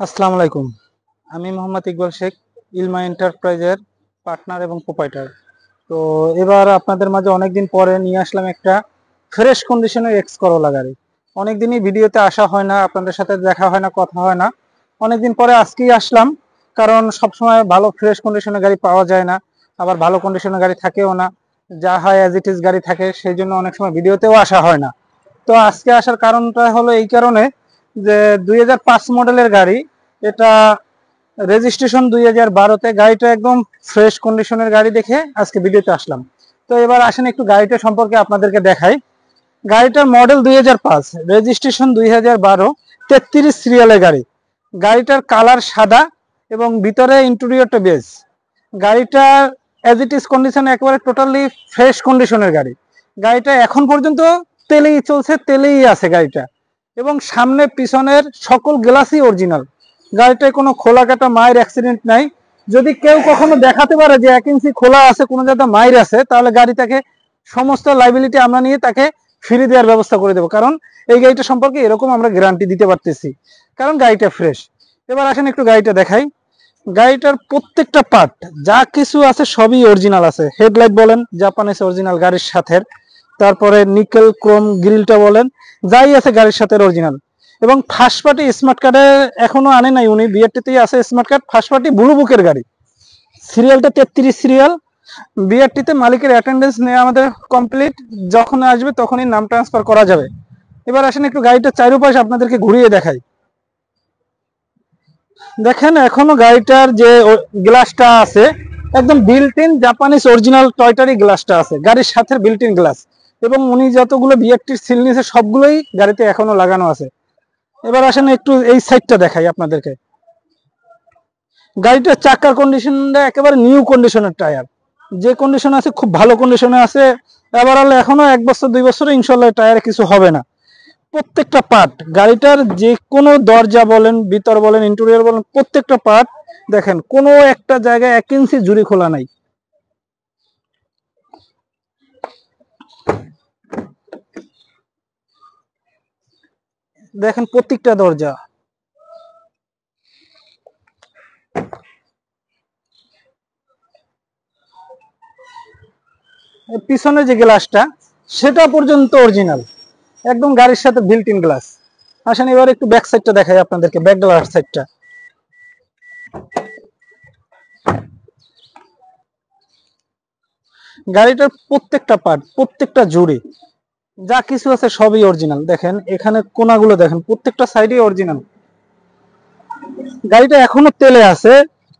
আসসালামু আলাইকুম। আমি মোহাম্মদ ইকবাল শেখ, ইলমা এন্টারপ্রাইজের পার্টনার এবং প্রোপাইটার। তো এবার আপনাদের মাঝে অনেকদিন পরে নিয়ে আসলাম একটা ফ্রেশ কন্ডিশনের এক্স করোলা গাড়ি। অনেকদিনই ভিডিওতে আসা হয় না, আপনাদের সাথে দেখা হয় না, কথা হয় না। অনেকদিন পরে আজকেই আসলাম, কারণ সবসময় ভালো ফ্রেশ কন্ডিশনের গাড়ি পাওয়া যায় না, আবার ভালো কন্ডিশনের গাড়ি থাকেও না। যা হয় অ্যাজ ইট ইজ গাড়ি থাকে, সেই জন্য অনেক সময় ভিডিওতেও আসা হয় না। তো আজকে আসার কারণটা হলো এই কারণে যে 2005 মডেলের গাড়ি, এটা রেজিস্ট্রেশন 2012-তে, গাড়িটা একদম ফ্রেশ কন্ডিশনের গাড়ি দেখে আজকে ভিডিওতে আসলাম। তো এবার আসেন একটু গাড়িটা সম্পর্কে আপনাদেরকে দেখাই। গাড়িটার মডেল 2005, রেজিস্ট্রেশন 2012, 33 সিরিয়ালের গাড়ি। গাড়িটার কালার সাদা এবং ভিতরে ইন্টেরিয়রটা বেজ। গাড়িটার অ্যাজ ইট ইজ কন্ডিশন একেবারে টোটালি ফ্রেশ কন্ডিশনের গাড়ি। গাড়িটা এখন পর্যন্ত তেলেই চলছে, তেলেই আছে গাড়িটা, এবং সামনে পিছনের সকল গ্লাসই অরিজিনাল। গাড়িটায় কোনো খোলা কাটা মায়ের অ্যাক্সিডেন্ট নাই। যদি কেউ কখনো দেখাতে পারে যে 1 ইঞ্চি খোলা আছে, কোনো জায়গায় মায়ের আছে, তাহলে গাড়িটাকে সমস্ত লাইবিলিটি আমরা নিয়ে তাকে ফ্রি দেওয়ার ব্যবস্থা করে দেবো, কারণ এই গাড়িটা সম্পর্কে এরকম আমরা গ্যারান্টি দিতে পারতেছি, কারণ গাড়িটা ফ্রেশ। এবার আসেন একটু গাড়িটা দেখাই। গাড়িটার প্রত্যেকটা পার্ট যা কিছু আছে সবই অরিজিনাল আছে। হেডলাইট বলেন জাপানিজ অরিজিনাল গাড়ির সাথে, তারপরে নিকেল ক্রোম গ্রিলটা বলেন, যাই আছে গাড়ির সাথে অরিজিনাল। এবং ফার্স্ট পার্টি স্মার্ট কার্ডে এখনো আনে নাই উনি, বিআরটিতেই আছে smart card, first party blue বুকের গাড়ি, সিরিয়ালটা 33 সিরিয়াল। বিআরটিতে মালিকের অ্যাটেন্ডেন্স নিয়ে আমাদের কমপ্লিট, যখন আসবে তখনই নাম ট্রান্সফার করা যাবে। এবার আসেন একটু গাড়িটা চারপাশে আপনাদেরকে ঘুরিয়ে দেখাই। দেখেন এখনো গাড়িটার যে গ্লাসটা আছে, একদম বিল্ট ইন জাপানিজ অরিজিনাল টয়টারি গ্লাসটা আছে গাড়ির সাথে, বিল্ট ইন গ্লাস। এবং উনি যতগুলো বিআরটির সিল নিয়েছে সবগুলোই গাড়িতে এখনো লাগানো আছে। এবার আসেন একটু এই সাইডটা দেখাই আপনাদেরকে। গাড়িটার চাকার কন্ডিশনটা একেবারে নিউ কন্ডিশনের টায়ার, যে কন্ডিশন আছে খুব ভালো কন্ডিশনে আছে। এবার এখনো 1 বছর 2 বছরে ইনশাল্লাহ টায়ারে কিছু হবে না। প্রত্যেকটা পার্ট গাড়িটার, যে কোনো দরজা বলেন, ভিতর বলেন, ইন্টেরিয়র বলেন, প্রত্যেকটা পার্ট দেখেন, কোনো একটা জায়গায় 1 ইঞ্চি জুড়ি খোলা নাই। দেখেন প্রত্যেকটা দরজা। পিছনে যে গ্লাসটা, সেটা পর্যন্ত অরিজিনাল, একদম গাড়ির সাথে বিল্ট ইন গ্লাস। আসেন এবার একটু ব্যাক সাইডটা দেখাই আপনাদেরকে, ব্যাক গ্লাস সাইডটা। গাড়িটার প্রত্যেকটা পার্ট, প্রত্যেকটা জুড়ি যা কিছু আছে সবই অরিজিনাল। দেখেন এখানে কোনাগুলো দেখেন, প্রত্যেকটা সাইডে অরিজিনাল। গাড়িটা এখনো তেলে আছে,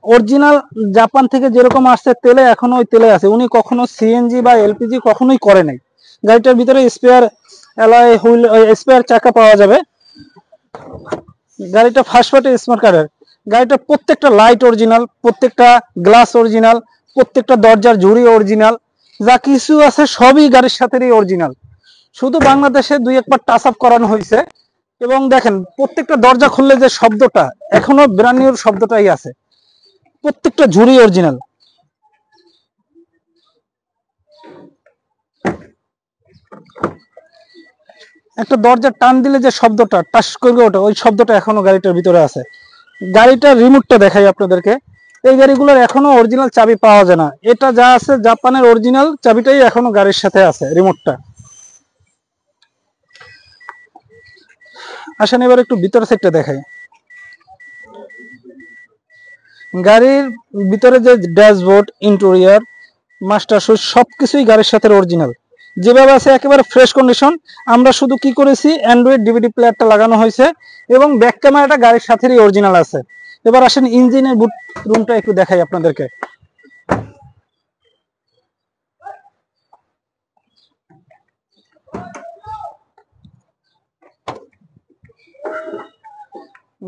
অরিজিনাল জাপান থেকে যেরকম আসছে তেলে, এখনো ওই তেলে আছে। উনি কখনো সিএনজি বা এলপিজি কখনোই করে নাই। গাড়িটার ভিতরে স্পেয়ার অ্যালয় হুইল, স্পেয়ার চাকা পাওয়া যাবে। গাড়িটা ফার্স্ট পার্টি স্মার্ট কার্ডের। গাড়িটা প্রত্যেকটা লাইট অরিজিনাল, প্রত্যেকটা গ্লাস অরিজিনাল, প্রত্যেকটা দরজার ঝুড়ি অরিজিনাল, যা কিছু আছে সবই গাড়ির সাথেই অরিজিনাল। শুধু বাংলাদেশে 2-1 বার টাচ আপ করানো হয়েছে। এবং দেখেন প্রত্যেকটা দরজা খুললে যে শব্দটা, এখনো ব্র্যান্ড নিউ শব্দটাই আছে। প্রত্যেকটা ঝুড়ি অরিজিনাল। একটা দরজা টান দিলে যে শব্দটা টাস করবে ওটা, ওই শব্দটা এখনো গাড়িটার ভিতরে আছে। গাড়িটার রিমোটটা দেখাই আপনাদেরকে। এই গাড়িগুলোর এখনো অরিজিনাল চাবি পাওয়া যায় না, এটা যা আছে জাপানের অরিজিনাল চাবিটাই এখনো গাড়ির সাথে আছে, রিমোটটা। আসেন এবার একটু ভিতর সাইডটা দেখাই। গাড়ির ভিতরে যে ড্যাশবোর্ড, ইন্টেরিয়র, মাস্টার সুইচ সবকিছুই গাড়ির সাথে অরিজিনাল, যেভাবে আছে একেবারে ফ্রেশ কন্ডিশন। আমরা শুধু কি করেছি, অ্যান্ড্রয়েড ডিভিডি প্লেয়ারটা লাগানো হয়েছে এবং ব্যাক ক্যামেরাটা গাড়ির সাথেই অরিজিনাল আছে। এবার আসেন ইঞ্জিনের বুট রুমটা একটু দেখাই আপনাদেরকে।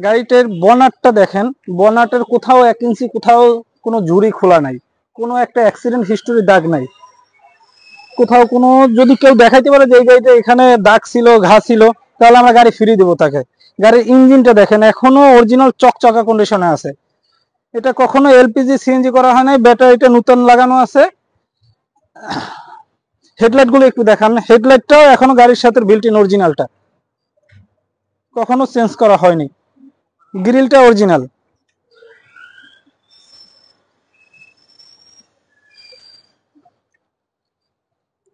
গাড়িটার বনাটটা দেখেন, বনাটের কোথাও 1 ইঞ্চি কোথাও কোনো ঝুড়ি খোলা নাই, কোনো একটা অ্যাক্সিডেন্ট হিস্টোরি দাগ নাই কোথাও। কোনো যদি কেউ দেখাইতে পারে যে এই গাড়িটা এখানে দাগ ছিল, ঘা ছিল, তাহলে আমরা গাড়ি ফিরিয়ে দেবো তাকে। গাড়ির ইঞ্জিনটা দেখেন, এখনো অরিজিনাল চকচকা কন্ডিশনে আছে। এটা কখনো এলপিজি সিএনজি করা হয় নাই, ব্যাটারিটা নতুন লাগানো আছে। হেডলাইট গুলো একটু দেখান, হেডলাইটটাও এখনো গাড়ির সাথে বিল্ট ইন অরিজিনালটা, কখনো চেঞ্জ করা হয়নি। গ্রিলটা অরিজিনাল।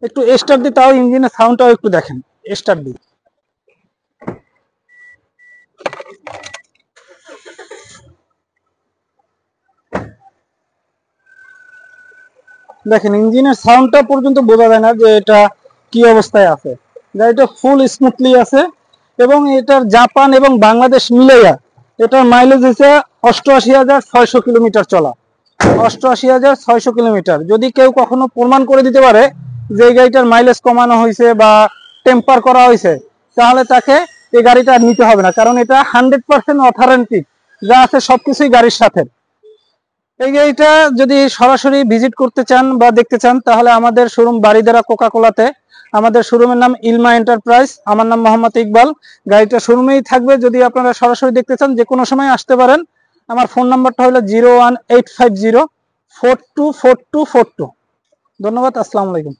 একটু স্টার্ট দিই, তাও ইঞ্জিনের সাউন্ডটাও একটু দেখেন। স্টার্ট দিই, দেখেন ইঞ্জিনের সাউন্ডটা পর্যন্ত বোঝা যায় না যে এটা কি অবস্থায় আছে। গাড়িটা ফুল স্মুথলি আছে এবং এটার জাপান এবং বাংলাদেশ মিলাইয়া এটার মাইলেজ হচ্ছে 88,600 কিলোমিটার চলা। 88,600 কিলোমিটার। যদি কেউ কখনো প্রমাণ করে দিতে পারে যে এই গাড়িটার মাইলেজ কমানো হয়েছে বা টেম্পার করা হয়েছে, তাহলে তাকে এই গাড়িটা আর নিতে হবে না, কারণ এটা 100% অথেন্টিক, যা আছে সবকিছুই গাড়ির সাথে। এই গাড়িটা যদি সরাসরি ভিজিট করতে চান বা দেখতে চান, তাহলে আমাদের শোরুম বারিধারা কোকাকোলাতে। আমাদের শোরুমের নাম ইলমা এন্টারপ্রাইজ, আমার নাম মোহাম্মদ ইকবাল। গাড়িটা শোরুমেই থাকবে। যদি আপনারা সরাসরি দেখতে চান, যে কোনো সময় আসতে পারেন। আমার ফোন নাম্বারটা হলো 01850 424242। ধন্যবাদ, আসসালামু আলাইকুম।